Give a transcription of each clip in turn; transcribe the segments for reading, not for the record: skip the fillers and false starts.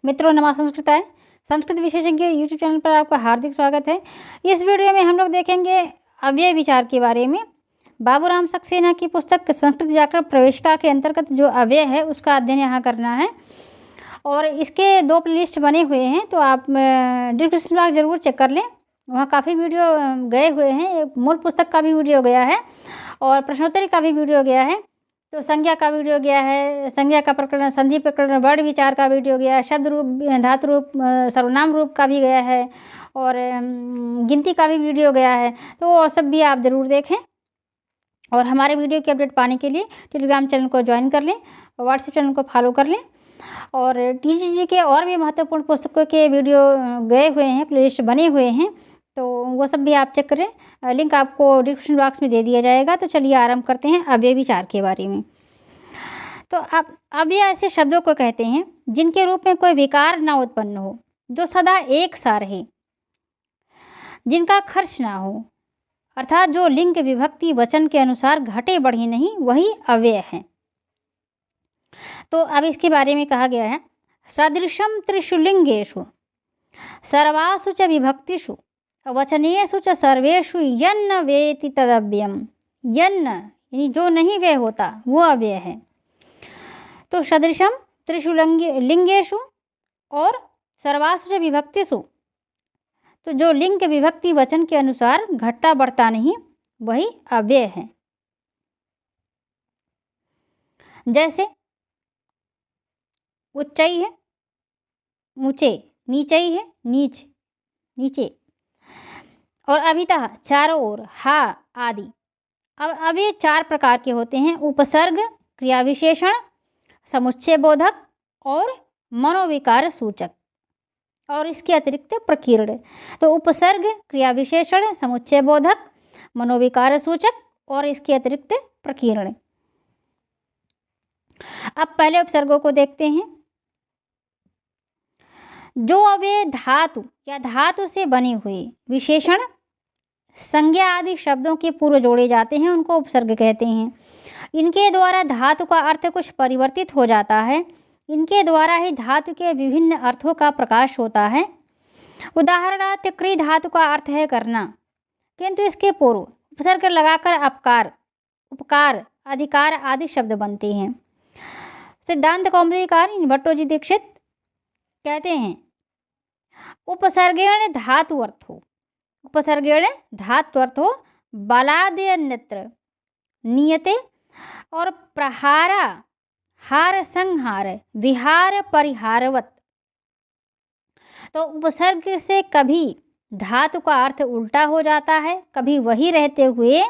मित्रों नमः संस्कृताय संस्कृत विशेषज्ञ यूट्यूब चैनल पर आपका हार्दिक स्वागत है। इस वीडियो में हम लोग देखेंगे अव्यय विचार के बारे में। बाबूराम सक्सेना की पुस्तक संस्कृत व्याकरण प्रवेशिका के अंतर्गत जो अव्यय है उसका अध्ययन यहाँ करना है और इसके 2 प्लेलिस्ट बने हुए हैं, तो आप डिस्क्रिप्शन बॉक्स जरूर चेक कर लें। वहाँ काफ़ी वीडियो गए हुए हैं, मूल पुस्तक का भी वीडियो गया है और प्रश्नोत्तरी का भी वीडियो गया है। तो संज्ञा का वीडियो गया है, संज्ञा का प्रकरण, संधि प्रकरण, वर्ण विचार का वीडियो गया है, शब्द रूप, धातु रूप, सर्वनाम रूप का भी गया है और गिनती का भी वीडियो गया है। तो वो सब भी आप ज़रूर देखें और हमारे वीडियो की अपडेट पाने के लिए टेलीग्राम चैनल को ज्वाइन कर लें और व्हाट्सएप चैनल को फॉलो कर लें। और टीजीटी के और भी महत्वपूर्ण पुस्तकों के वीडियो गए हुए हैं, प्लेलिस्ट बने हुए हैं, तो वो सब भी आप चेक करें। लिंक आपको डिस्क्रिप्शन बॉक्स में दे दिया जाएगा। तो चलिए आरंभ करते हैं अव्यय विचार के बारे में। तो अब अव्यय ऐसे शब्दों को कहते हैं जिनके रूप में कोई विकार ना उत्पन्न हो, जो सदा एक सा रहे, जिनका खर्च ना हो, अर्थात जो लिंग विभक्ति वचन के अनुसार घटे बढ़े नहीं, वही अव्यय है। तो अब इसके बारे में कहा गया है, सदृशम त्रिषु लिंगेषु सर्वासु च विभक्तिषु वचनेषु च सर्वेषु यन्न वेति तदव्ययम्। यन्न यानी जो नहीं व्यय होता वो अव्यय है। तो सदृशम त्रिषु लिंगेषु और सर्वासु च विभक्तिषु, तो जो लिंग विभक्ति वचन के अनुसार घटता बढ़ता नहीं वही अव्यय है। जैसे उच्चई है ऊंचे, नीचई है नीच नीचे, और अभितः चारों ओर, हा आदि। अब ये 4 प्रकार के होते हैं: उपसर्ग, क्रिया विशेषण, समुच्चय बोधक और मनोविकार सूचक, और इसके अतिरिक्त प्रकीर्ण। तो उपसर्ग, क्रिया विशेषण, समुच्चय बोधक, मनोविकार सूचक और इसके अतिरिक्त प्रकीर्ण। अब पहले उपसर्गों को देखते हैं। जो अव्यय धातु या धातु से बने हुए विशेषण, संज्ञा आदि शब्दों के पूर्व जोड़े जाते हैं उनको उपसर्ग कहते हैं। इनके द्वारा धातु का अर्थ कुछ परिवर्तित हो जाता है। इनके द्वारा ही धातु के विभिन्न अर्थों का प्रकाश होता है। उदाहरणार्थ क्री धातु का अर्थ है करना, किंतु इसके पूर्व उपसर्ग लगाकर अपकार, उपकार, अधिकार आदि शब्द बनते हैं। सिद्धांत कौमुदीकार भट्टोजी दीक्षित कहते हैं, उपसर्गेण धातु अर्थो, उपसर्गेण धातु अर्थो बलादन्यत्र नियते और प्रहारा हार संहार विहार परिहारवत। तो उपसर्ग से कभी धातु का अर्थ उल्टा हो जाता है, कभी वही रहते हुए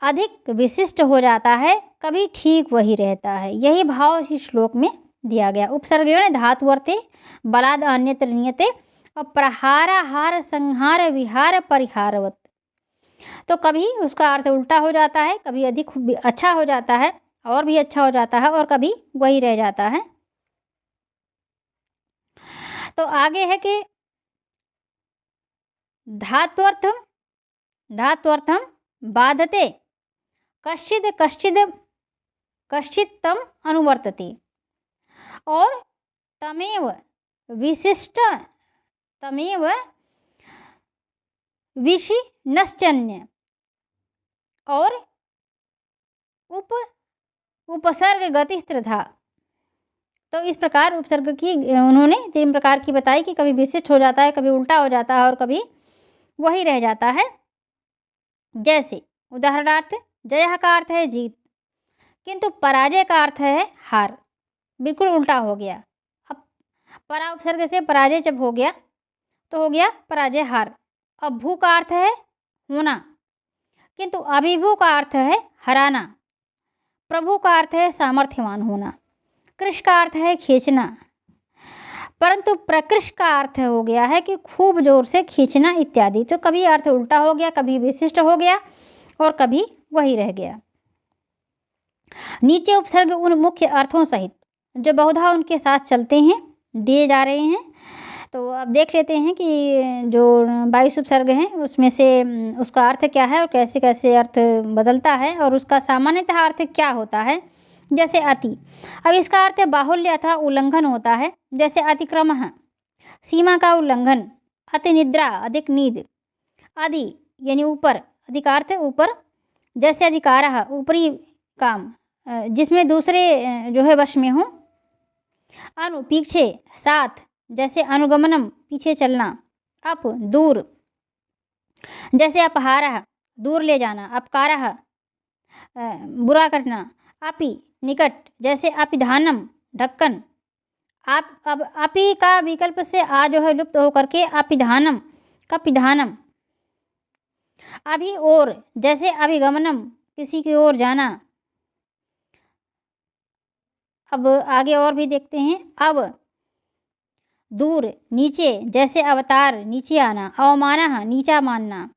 अधिक विशिष्ट हो जाता है, कभी ठीक वही रहता है। यही भाव इस श्लोक में दिया गया। उपसर्गेण धातु अर्थे बलाद अन्यत्र नियते और प्रहारा हार संहार विहार परिहारवत। तो कभी उसका अर्थ उल्टा हो जाता है, कभी अधिक अच्छा हो जाता है और भी अच्छा हो जाता है, और कभी वही रह जाता है। तो आगे है कि धात्वर्थम बाधते कश्चिद कश्चिद कश्चित्तम अनुवर्तते और तमेव विशिष्ट तमेव विशिनश्चन्य और उपसर्ग गतिस्त्रिधा। तो इस प्रकार उपसर्ग की उन्होंने 3 प्रकार की बताई कि कभी विशिष्ट हो जाता है, कभी उल्टा हो जाता है और कभी वही रह जाता है। जैसे उदाहरणार्थ जय का अर्थ है जीत, किंतु पराजय का अर्थ है हार, बिल्कुल उल्टा हो गया। अब परा उपसर्ग से पराजय जब हो गया तो हो गया पराजय हार। अब भू का अर्थ है होना, किंतु अभिभू का अर्थ है हराना। प्रभु का अर्थ है सामर्थ्यवान होना। कृष का अर्थ है खींचना, परंतु प्रकृष का अर्थ हो गया है कि खूब जोर से खींचना इत्यादि। तो कभी अर्थ उल्टा हो गया, कभी विशिष्ट हो गया और कभी वही रह गया। नीचे उपसर्ग उन मुख्य अर्थों सहित जो बहुधा उनके साथ चलते हैं दिए जा रहे हैं। तो अब देख लेते हैं कि जो 22 उपसर्ग हैं उसमें से उसका अर्थ क्या है और कैसे कैसे अर्थ बदलता है और उसका सामान्यतः अर्थ क्या होता है। जैसे अति। अब इसका अर्थ बाहुल्य अथवा उल्लंघन होता है, जैसे अतिक्रमः सीमा का उल्लंघन, अति निद्रा अधिक नींद, आदि यानी ऊपर, अधिकार ऊपर, जैसे अधिकारः ऊपरी काम जिसमें दूसरे जो है वश में हो। अनु पीछे, साथ, जैसे अनुगमनम पीछे चलना। अप दूर, जैसे अपहारः दूर ले जाना, अपकारः बुरा करना। अपि निकट, जैसे अपिधानम ढक्कन। आप अब अपि का विकल्प से आ जो है लुप्त होकर के अपिधानम का पिधानम। अभी और, जैसे अभिगमनम किसी की ओर जाना। अब आगे और भी देखते हैं। अब दूर, नीचे, जैसे अवतार नीचे आना, अवमानः नीचा मानना।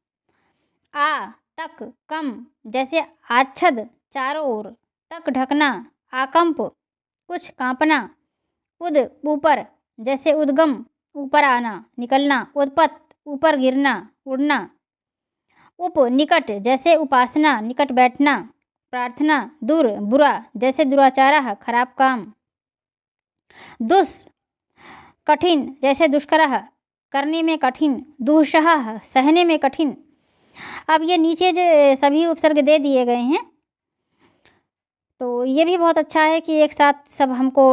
आ तक, कम, जैसे आच्छद चारों ओर, तक ढकना, आकंप कुछ कांपना। उद ऊपर, जैसे उद्गम ऊपर आना, निकलना। उद्पत ऊपर गिरना, उड़ना। उप निकट, जैसे उपासना निकट बैठना, प्रार्थना। दूर बुरा, जैसे दुराचारः खराब काम। दुस कठिन, जैसे दुष्करः करने में कठिन, दुःसहः सहने में कठिन। अब ये नीचे जो सभी उपसर्ग दे दिए गए हैं, तो ये भी बहुत अच्छा है कि एक साथ सब हमको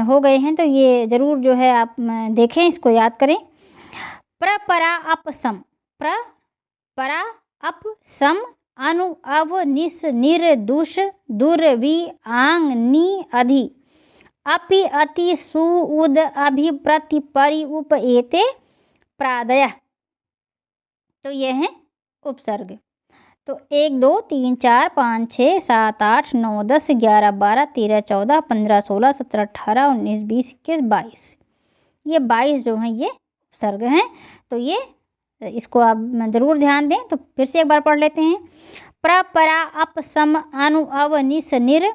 हो गए हैं, तो ये ज़रूर जो है आप देखें, इसको याद करें। प्र परा अप सम, प्र परा अप सम, अनु अव निस निर दुष दुर वि आंग नि अधि, अपि अति सु उद अभि प्रति परि उप एते प्रादय। तो ये हैं उपसर्ग। तो 1 2 3 4 5 6 7 8 9 10 11 12 13 14 15 16 17 18 19 20 21 22, ये 22 जो हैं ये उपसर्ग हैं। तो ये इसको आप ज़रूर ध्यान दें। तो फिर से एक बार पढ़ लेते हैं। प्र परा अप सम, अनु अव निस निर,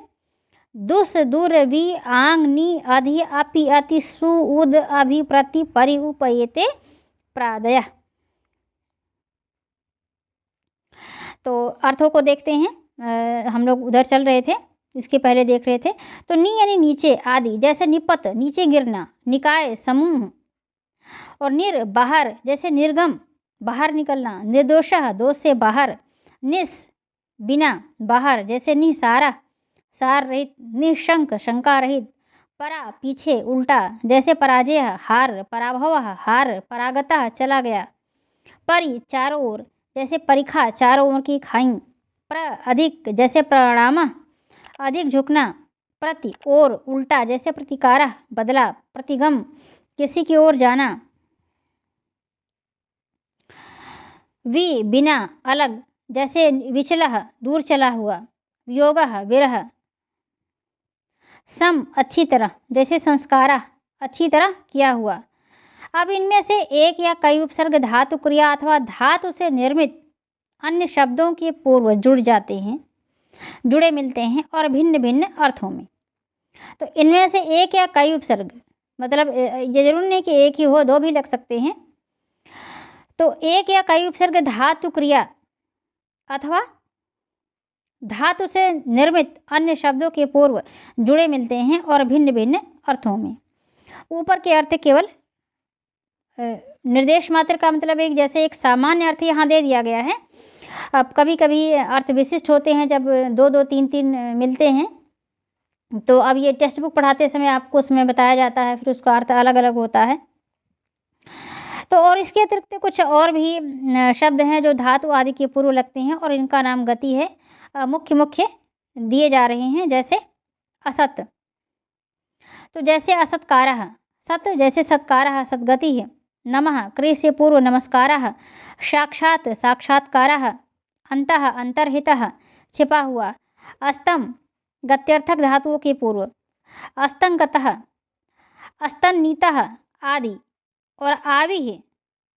दुस दुर वि आंग नि अधि, अपि अति सु उद अभि प्रति परि उपयते प्रादय। तो अर्थों को देखते हैं। हम लोग उधर चल रहे थे, इसके पहले देख रहे थे। तो नी यानी नीचे, आदि जैसे निपत नीचे गिरना, निकाय समूह, और निर बाहर, जैसे निर्गम बाहर निकलना, निर्दोषः दोष से बाहर, निस बिना बाहर, जैसे निसारा सार रहित, निशंक शंका रहित, परा पीछे उल्टा, जैसे पराजय हार, पराभवः हार, परागतः चला गया, परि चारों ओर, जैसे परीक्षा चारों ओर की खाई, प्र अधिक, जैसे प्रणामः अधिक झुकना, प्रति ओर उल्टा, जैसे प्रतिकारः बदला, प्रतिगम किसी की ओर जाना, वि बिना अलग, जैसे विचलः दूर चला हुआ, वियोगः विरह, सम अच्छी तरह, जैसे संस्कारः अच्छी तरह किया हुआ। अब इनमें से एक या कई उपसर्ग धातु क्रिया अथवा धातु से निर्मित अन्य शब्दों के पूर्व जुड़ जाते हैं, जुड़े मिलते हैं और भिन्न भिन्न अर्थों में। तो इनमें से एक या कई उपसर्ग, मतलब ये जरूर नहीं कि एक ही हो, दो भी लग सकते हैं। तो एक या कई उपसर्ग धातु क्रिया अथवा धातु से निर्मित अन्य शब्दों के पूर्व जुड़े मिलते हैं और भिन्न भिन्न अर्थों में। ऊपर के अर्थ केवल निर्देश मात्र का मतलब एक, जैसे एक सामान्य अर्थ यहाँ दे दिया गया है। अब कभी कभी अर्थ विशिष्ट होते हैं, जब 2 2 3 3 मिलते हैं, तो अब ये टेक्स्ट बुक पढ़ाते समय आपको उसमें बताया जाता है, फिर उसका अर्थ अलग अलग होता है। तो और इसके अतिरिक्त कुछ और भी शब्द हैं जो धातु आदि के पूर्व लगते हैं और इनका नाम गति है। मुख्य मुख्य दिए जा रहे हैं, जैसे असत, तो जैसे असत्कारः सत, जैसे सत्कारः सद्गति है। नमः क्रिय से पूर्व नमस्कारः, साक्षात साक्षात्कारः, अंतः अंतर्हितः छिपा हुआ। अस्तम गत्यर्थक धातुओं के पूर्व, अस्तंगतः अस्तनीतः आदि। और आवि है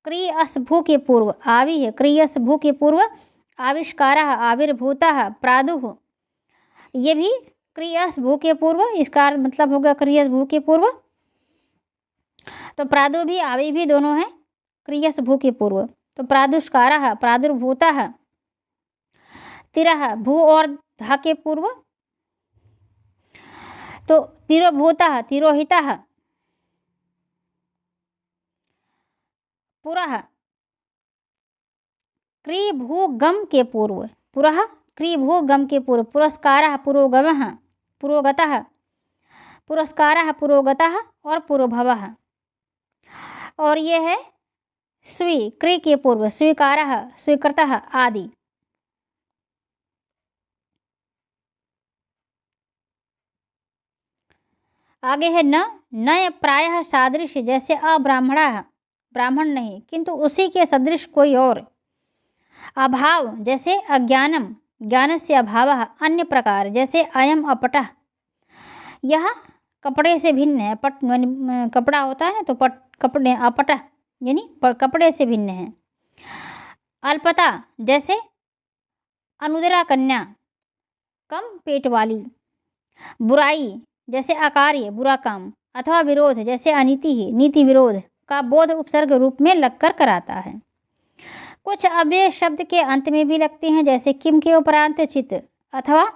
क्रियस भू के पूर्व, आवि है क्रियस भू के पूर्व, आविष्कारः आविर्भूतः, प्रादुः ये भी क्रियस भू के पूर्व, इसका मतलब होगा क्रियस भू के पूर्व। तो प्रादु भी आवि भी दोनों हैं क्रियस भू के पूर्व। तो प्रादुष्कारः प्रादुर्भूतः, तिरः भू और धा के पूर्व, तो तिरोभूतः, तिरोहितः, पुरः, क्रीभूगम के पूर्व, पुरः क्रीभूगम के पूर्व, पुरस्कारः, पुरोगमः, पुरोगतः, पुरस्कारः, पुरोगतः और पुरोभवः। और ये है स्वी, क्री के पूर्व, स्वीकारः, स्वीकृतः आदि। आगे है न, नय प्रायः सादृश्य, जैसे अब्राह्मणः, ब्राह्मण नहीं किंतु उसी के सदृश कोई और। अभाव, जैसे अज्ञानम, ज्ञानस्य अभावः। अन्य प्रकार, जैसे अयम अपटः, यह कपड़े से भिन्न है। पट कपड़ा होता है ना, तो पट कपड़े, अपटः यानी कपड़े से भिन्न है। अल्पता, जैसे अनुदरा कन्या, कम पेट वाली। बुराई, जैसे अकार्य, बुरा काम। अथवा विरोध, जैसे अनीति ही, नीति विरोध का बोध उपसर्ग रूप में लगकर कराता है। कुछ अव्यय शब्द के अंत में भी लगते हैं, जैसे किम के उपरांत चित अथवा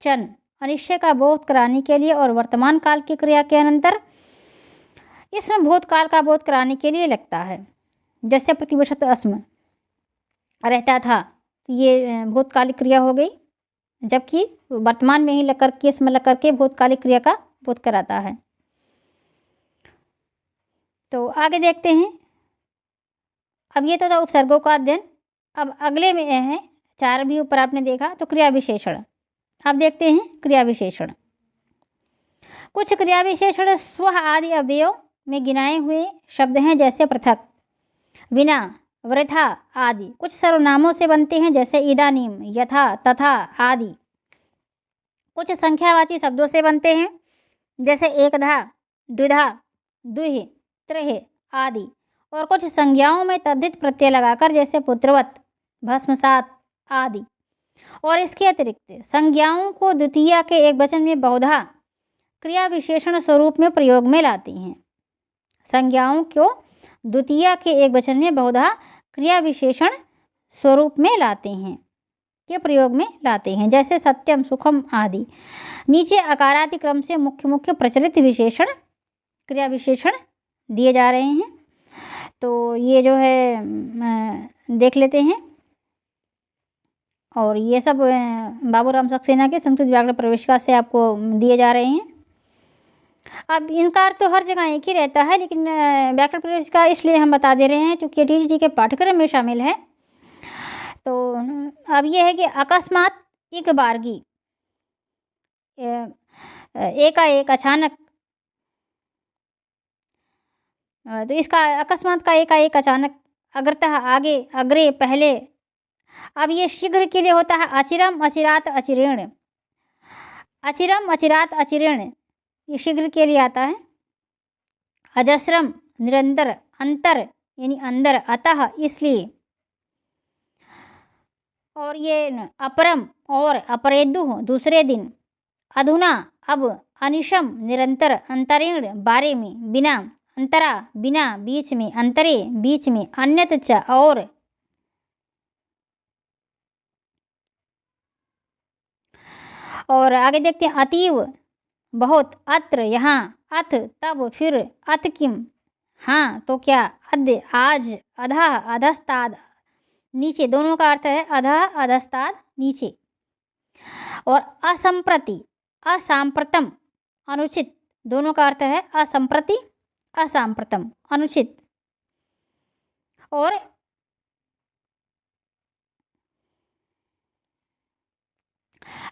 चन, अनिश्चय का बोध कराने के लिए, और वर्तमान काल की क्रिया के अनंतर इसमें भूतकाल का बोध कराने के लिए लगता है। जैसे प्रतिवशत अस्म, रहता था, ये भूतकालिक क्रिया हो गई, जबकि वर्तमान में ही लग करके, इसमें लग करके भूतकालिक क्रिया का बोध कराता है। तो आगे देखते हैं। अब ये तो था उपसर्गों का अध्ययन। अब अगले में है, चार भी ऊपर आपने देखा, तो क्रिया विशेषण। अब देखते हैं क्रिया विशेषण। कुछ क्रिया विशेषण स्व आदि अवयव में गिनाए हुए शब्द हैं, जैसे पृथक, विना, वृथा आदि। कुछ सर्वनामों से बनते हैं, जैसे इदानीम, यथा, तथा आदि। कुछ संख्यावाची शब्दों से बनते हैं, जैसे एकधा, द्विधा, द्विह, त्रिह आदि। और कुछ संज्ञाओं में तद्धित प्रत्यय लगाकर, जैसे पुत्रवत, भस्मसात आदि। और इसके अतिरिक्त संज्ञाओं को द्वितीया के एक वचन में बहुधा क्रिया विशेषण स्वरूप में प्रयोग में लाती हैं। संज्ञाओं को द्वितीया के एक वचन में बहुधा क्रिया विशेषण स्वरूप में लाते हैं, के प्रयोग में लाते हैं, जैसे सत्यम, सुखम आदि। नीचे अकारादि क्रम से मुख्य मुख्य प्रचलित विशेषण, क्रिया विशेषण दिए जा रहे हैं। तो ये जो है देख लेते हैं। और ये सब बाबूराम सक्सेना के संस्कृत व्याकरण प्रवेशिका से आपको दिए जा रहे हैं। अब इनका अर्थ तो हर जगह एक ही रहता है, लेकिन व्याकरण प्रवेशिका इसलिए हम बता दे रहे हैं क्योंकि टीजीटी के पाठ्यक्रम में शामिल है। तो अब ये है कि अकस्मात, एक बारगी, एकाएक, अचानक। तो इसका अकस्मात का एकाएक, अचानक, अग्रतः, आगे, अग्रे, पहले। अब ये शीघ्र के लिए होता है अचिरम, अचिरात, अचिरेण। अचिरम, अचिरात, अचिरेण ये शीघ्र के लिए आता है। अजस्रम, निरंतर, अंतर यानी अंदर, अतः इसलिए। और ये अपरम और अपरेदुः दूसरे दिन। अधुना अब, अनिशम निरंतर, अंतरेण बारे में, बिना, अंतरा बिना, बीच में, अंतरे बीच में, अन्यत च और। आगे देखते हैं अतीव, बहुत, अत्र यहाँ, अथ तब, फिर, अथ किम हाँ तो क्या, अद्य आज, अधः अधस्ताद नीचे, दोनों का अर्थ है अधः अधस्ताद नीचे। और असंप्रति, असांप्रतम अनुचित, दोनों का अर्थ है असंप्रति, असांप्रतम अनुचित। और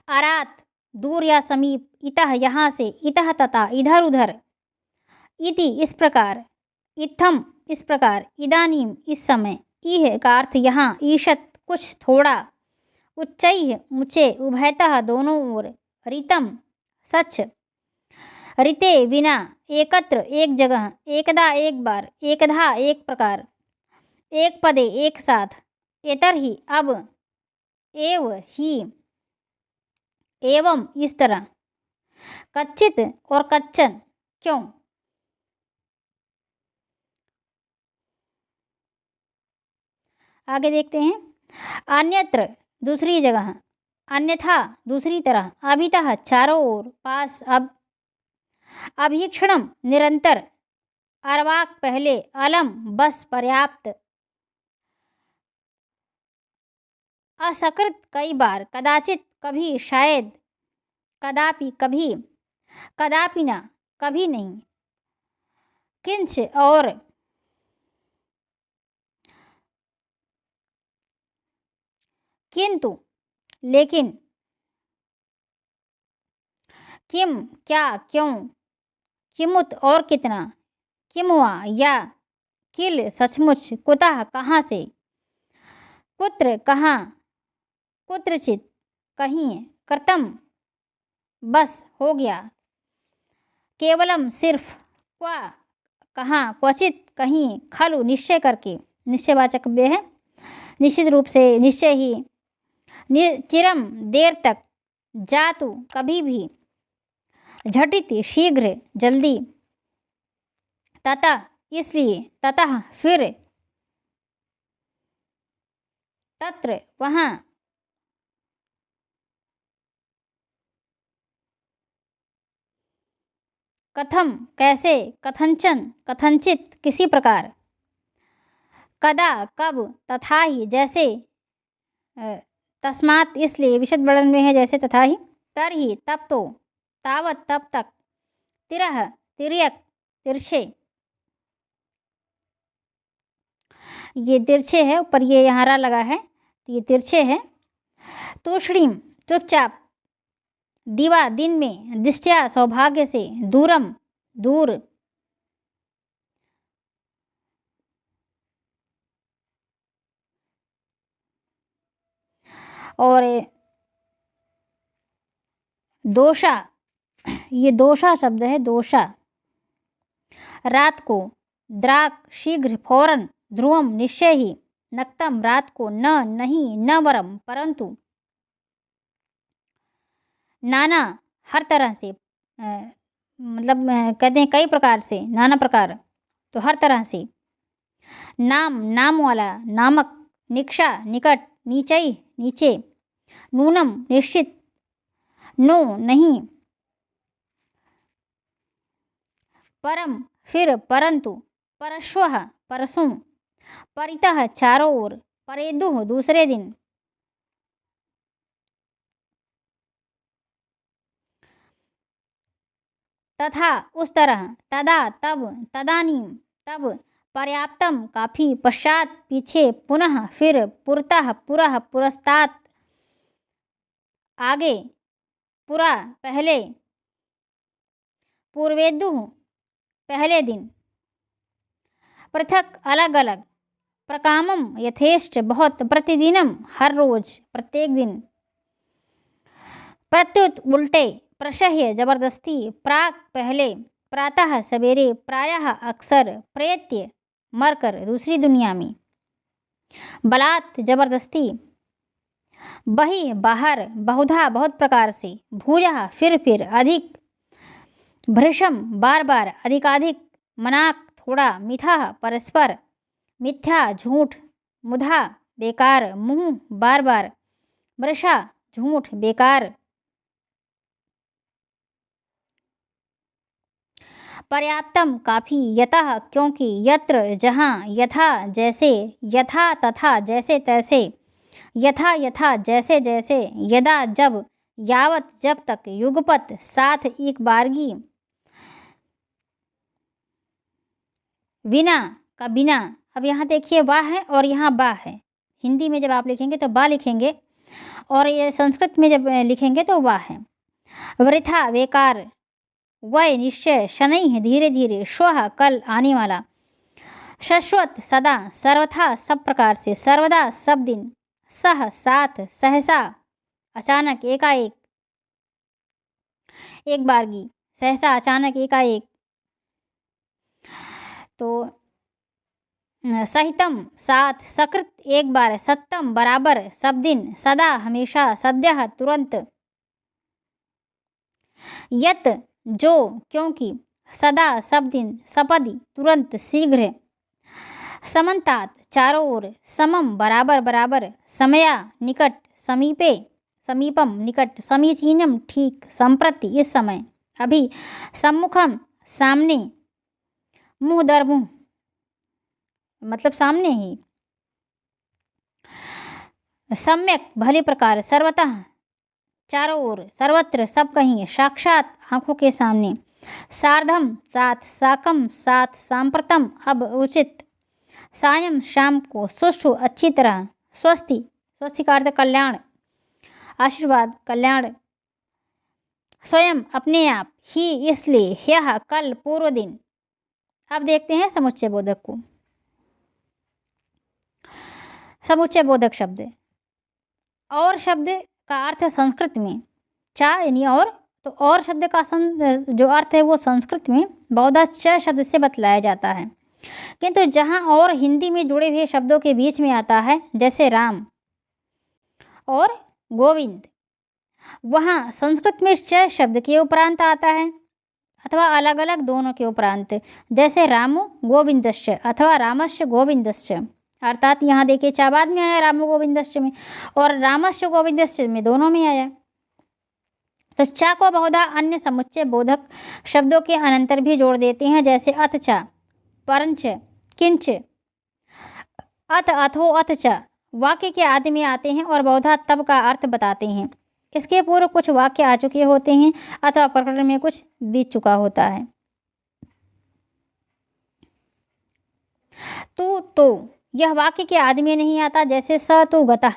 आरात दूर या समीप, इतः यहाँ से, इतः तथा इधर उधर, इति इस प्रकार, इत्थम इस प्रकार, इदानीम इस समय, इह का अर्थ यहाँ, ईशत कुछ थोड़ा, उच्चैः ऊंचे, उभयतः दोनों ओर, ऋतम सच, ऋते बिना, एकत्र एक जगह, एकदा एक बार, एकधा एक प्रकार, एक पदे एक साथ, एतर्हि अब, एव ही, एवं इस तरह, कच्चित और कच्चन क्यों। आगे देखते हैं। अन्यत्र दूसरी जगह, अन्यथा दूसरी तरह, अभितः चारों ओर, पास अब, अभीक्षणम निरंतर, अर्वाक पहले, अलम बस पर्याप्त, असकृत कई बार, कदाचित कभी, शायद, कदापि कभी, कदापि न कभी नहीं, किंच और, किंतु लेकिन, किम क्या क्यों, किमुत और कितना, किमुआ या, किल सचमुच, कुतः कहाँ से, कुत्र कहाँ, कुत्रचित कहीं, कृतम बस हो गया, केवलम सिर्फ, क्वा कहाँ, क्वचित कहीं, खलु निश्चय करके, निश्चयवाचक व्य है, निश्चित रूप से, निश्चय ही, चिरम देर तक, जातु कभी भी, झटिति शीघ्र जल्दी, ततः इसलिए, ततः फिर, तत्र वहाँ, कथम कैसे, कथंचन कथंचित किसी प्रकार, कदा कब, तथा ही जैसे, तस्मात् इसलिए, विशद वर्णन में है जैसे तथा ही, तरही तब तो, तावत तब तक, तिरह तिर्यक तिरछे, ये तिरछे है, ऊपर ये यहाँ रा लगा है तो ये तिरछे है, तूष्णीम चुपचाप, दिवा दिन में, दृष्टया सौभाग्य से, दूरम दूर, और दोषा, ये दोषा शब्द है, दोषा, रात को, द्राक शीघ्र फौरन, ध्रुवम निश्चय ही, नक्तम रात को, न नहीं, न वरम परंतु, नाना हर तरह से, मतलब कहते हैं कई प्रकार से, नाना प्रकार तो हर तरह से, नाम नाम वाला, नामक, निक्षा निकट, नीचई नीचे, नूनम निश्चित, नो नहीं, परम फिर, परंतु, परश्वः परसों, परितः चारों ओर, परेदुः दूसरे दिन, तथा उस तरह, तदा तब, तदानीम तब, पर्याप्तम काफी, पश्चात पीछे, पुनः फिर, पुरतः पुरः, पुरस्तात् आगे, पुरा पहले, पूर्वेदुः पहले दिन, पृथक अलग अलग, प्रकामम यथेष्ट बहुत, प्रतिदिनम हर रोज, प्रत्येक दिन, प्रत्युत उल्टे, प्रशह्य जबरदस्ती, प्राक पहले, प्रातः सवेरे, प्रायः अक्सर, प्रेत्य मरकर दूसरी दुनिया में, बलात् जबरदस्ती, बही बाहर, बहुधा बहुत प्रकार से, भूयः फिर, अधिक, भृशम बार बार, अधिकाधिक, मनाक थोड़ा, मिथा परस्पर, मिथ्या झूठ, मुधा बेकार, मुँह बार बार, मृषा झूठ बेकार, पर्याप्तम काफी, यतः क्योंकि, यत्र जहाँ, यथा जैसे, यथा तथा जैसे तैसे, यथा यथा जैसे जैसे, यदा जब, यावत जब तक, युगपत साथ एक बारगी, विना का बिना। अब यहाँ देखिए वाह है और यहाँ बा है, हिंदी में जब आप लिखेंगे तो बा लिखेंगे और ये संस्कृत में जब लिखेंगे तो वाह है। वृथा बेकार, वय निश्चय, शनैः धीरे धीरे, श्वः कल आने वाला, शश्वत सदा, सर्वथा सब प्रकार से, सर्वदा सब दिन, सह साथ, सहसा अचानक, एकाएक एक बारगी, सहसा अचानक एकाएक, तो सहितम साथ, सकृत एक बार, सत्तम बराबर, सब दिन, सदा हमेशा, सद्यः तुरंत, यत जो क्योंकि, सदा सब दिन, सपदि तुरंत, शीघ्र, समन्तात चारों ओर, समम बराबर बराबर, समया निकट, समीपे समीपम निकट, समीचीनम ठीक, संप्रति इस समय, अभी, सम्मुखम सामने, मुँह दर मुँह मतलब सामने ही, सम्यक भली प्रकार, सर्वतः चारों ओर, सर्वत्र सब कहीं, साक्षात आंखों के सामने, सार्धम साथ, साकम साथ, सांप्रतम अब उचित, सायं शाम को, सुष्ठु अच्छी तरह, स्वस्ति स्वस्ति का अर्थ कल्याण, आशीर्वाद कल्याण, स्वयं अपने आप, ही इसलिए, यह कल पूर्व दिन। अब देखते हैं समुच्चय बोधक को। समुच्चय बोधक शब्द, और शब्द का अर्थ संस्कृत में चा यानी और, तो और शब्द का जो अर्थ है वो संस्कृत में बहुधा च शब्द से बतलाया जाता है, किंतु जहाँ और हिंदी में जुड़े हुए शब्दों के बीच में आता है, जैसे राम और गोविंद, वहाँ संस्कृत में च शब्द के उपरांत आता है, अथवा अलग अलग दोनों के उपरांत, जैसे रामो गोविंदश्च अथवा रामश्च गोविंदश्च, अर्थात यहाँ देखिए चा बाद में आया रामो गोविंदश्च में, और रामश्च गोविंदश्च में दोनों में आया। तो चा को बहुधा अन्य समुच्चय बोधक शब्दों के अनंतर भी जोड़ देते हैं, जैसे अथ चा, परंच, किंच, अथ, अथो, अथ चा वाक्य के आदि में आते हैं और बहुधा तब का अर्थ बताते हैं। इसके पूर्व कुछ वाक्य आ चुके होते हैं अथवा प्रकरण में कुछ बीत चुका होता है। तो यह वाक्य के आदि में नहीं आता, जैसे स तो गतः,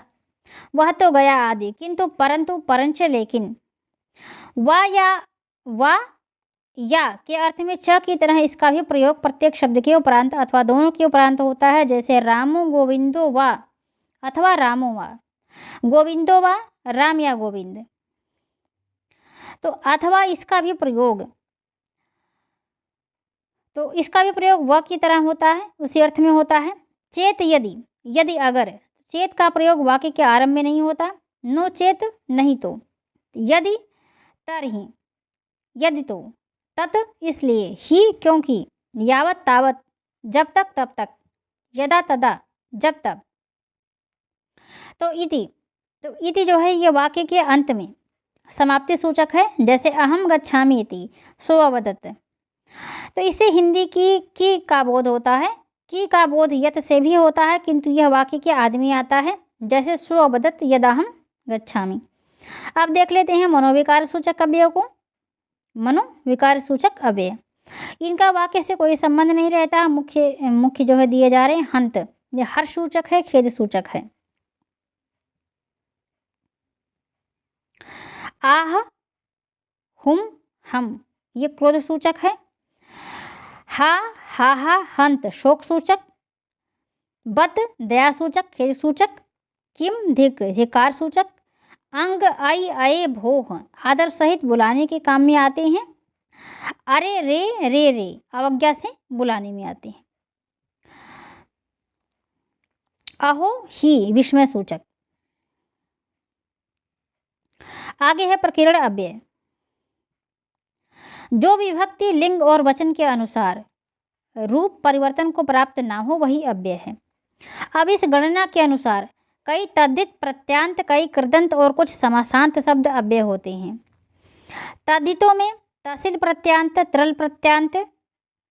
वह तो गया आदि, किंतु परंतु, परंच, लेकिन, वा या के अर्थ में च की तरह इसका भी प्रयोग प्रत्येक शब्द के उपरांत अथवा दोनों के उपरांत होता है, जैसे रामो गोविंदो वा अथवा रामो वा, गोविंदो वा राम या गोविंद। तो अथवा इसका भी प्रयोग, तो इसका भी प्रयोग व की तरह होता है, उसी अर्थ में होता है। चेत यदि, यदि अगर, चेत का प्रयोग वाक्य के आरंभ में नहीं होता, नो चेत नहीं तो, यदि तरहि, यदि तो, तत् इसलिए, ही क्योंकि, यावत तावत जब तक तब तक, यदा तदा जब तब। तो इति जो है ये वाक्य के अंत में समाप्ति सूचक है, जैसे अहम गच्छामि इति सो अवदत्। तो इससे हिंदी की का बोध होता है, की का बोध यत से भी होता है, किंतु यह वाक्य के आदि में आता है, जैसे सो अवदत् यदाहम गच्छामि। अब देख लेते हैं मनोविकार सूचक अव्यय को। मनोविकार सूचक अव्यय, इनका वाक्य से कोई संबंध नहीं रहता। मुख्य जो है दिए जा रहे हैं हंत, ये हर्ष सूचक है, खेद सूचक है। आह, हुम, हम, ये क्रोध सूचक है। हा, हा, हंत, शोक सूचक। बत, दया सूचक, खेद सूचक। किम, धिक, धिकार सूचक। अंग, आई, अये, भोह, आदर सहित बुलाने के काम में आते हैं। अरे, रे, अवज्ञा से बुलाने में आते हैं। अहो, ही, विस्मय सूचक। आगे है प्रकीर्ण अव्यय, जो विभक्ति, लिंग और वचन के अनुसार रूप परिवर्तन को प्राप्त ना हो वही अव्यय है। अब इस गणना के अनुसार कई तद्धित प्रत्यांत, कई कृदंत और कुछ समासांत शब्द अव्यय होते हैं। तद्धितों में तसिल प्रत्यांत, त्रल प्रत्यांत,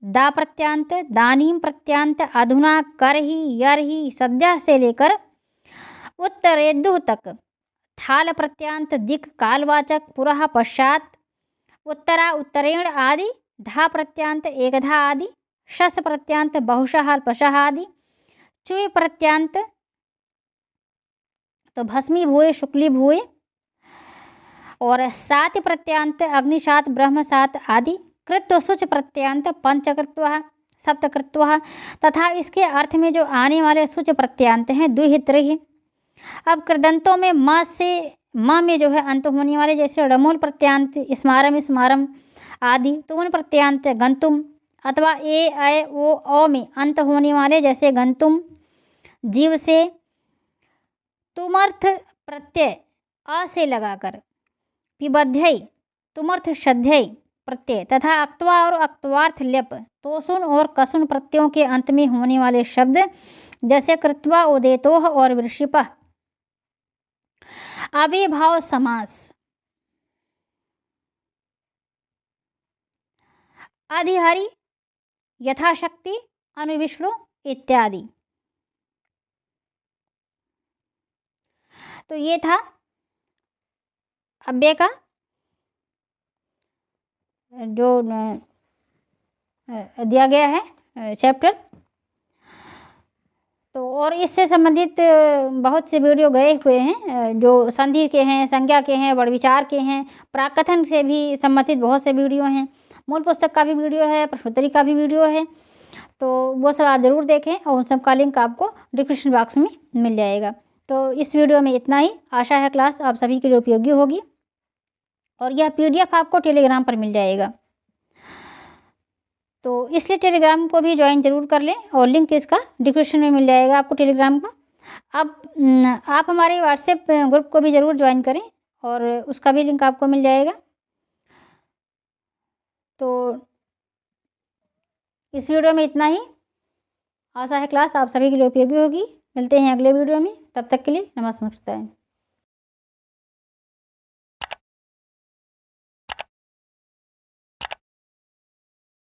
दा प्रत्यांत, दानीम प्रत्यांत, अधुना, करहि, यरहि, सद्यः से लेकर उत्तरेदुः तक, थाल प्रत्यांत, दिक्, कालवाचक, पुरः, पश्चात, उत्तरा, उत्तरेण आदि, धा प्रत्यांत, एकधा आदि, शस प्रत्यांत, बहुशः, अल्पशः आदि, चुय प्रत्यांत, तो भस्मी भूए, शुक्ली भूए, और सात प्रत्यांत, अग्निशात, ब्रह्मसात आदि, कृत्व, शुच प्रत्यांत, पंचकृत्वः, सप्तकृत्वः, तथा इसके अर्थ में जो आने वाले शुच प्रत्यांत हैं द्विहि, त्रिहि। अब कृदंतों में म में जो है अंत होने वाले, जैसे रमूल प्रत्यांत, स्मारम, स्मारम आदि, तुमन प्रत्यांत, गंतुम, अथवा ए, अय, ओ में अंत होने वाले, जैसे गंतुम, जीव से, तुमर्थ प्रत्यय अ से लगाकर, पिबध्यय, तुमर्थ शध्यय प्रत्यय, तथा अक्त्वा और अक्त्वार्थ ल्यप, तोसुन और कसुन प्रत्ययों के अंत में होने वाले शब्द, जैसे कृत्वा, उदेतोह और वृषिपः। अविभाव समास, अधिहरि, यथाशक्ति, अनुविश्लु इत्यादि। तो ये था अव्यय का जो दिया गया है चैप्टर। तो और इससे संबंधित बहुत से वीडियो गए हुए हैं, जो संधि के हैं, संज्ञा के हैं, वर्णविचार के हैं, प्राकथन से भी संबंधित बहुत से वीडियो हैं। मूल पुस्तक का भी वीडियो है, प्रश्नोत्तरी का भी वीडियो है। तो वो सब आप ज़रूर देखें और उन सब का लिंक आपको डिस्क्रिप्शन बॉक्स में मिल जाएगा। तो इस वीडियो में इतना ही। आशा है क्लास आप सभी के लिए उपयोगी होगी और यह PDF आपको टेलीग्राम पर मिल जाएगा। तो इसलिए टेलीग्राम को भी ज्वाइन ज़रूर कर लें और लिंक इसका डिस्क्रिप्शन में मिल जाएगा आपको टेलीग्राम का। अब आप हमारे व्हाट्सएप ग्रुप को भी ज़रूर ज्वाइन करें और उसका भी लिंक आपको मिल जाएगा। तो इस वीडियो में इतना ही। आशा है क्लास आप सभी के लिए उपयोगी होगी। मिलते हैं अगले वीडियो में, तब तक के लिए नमस्कार।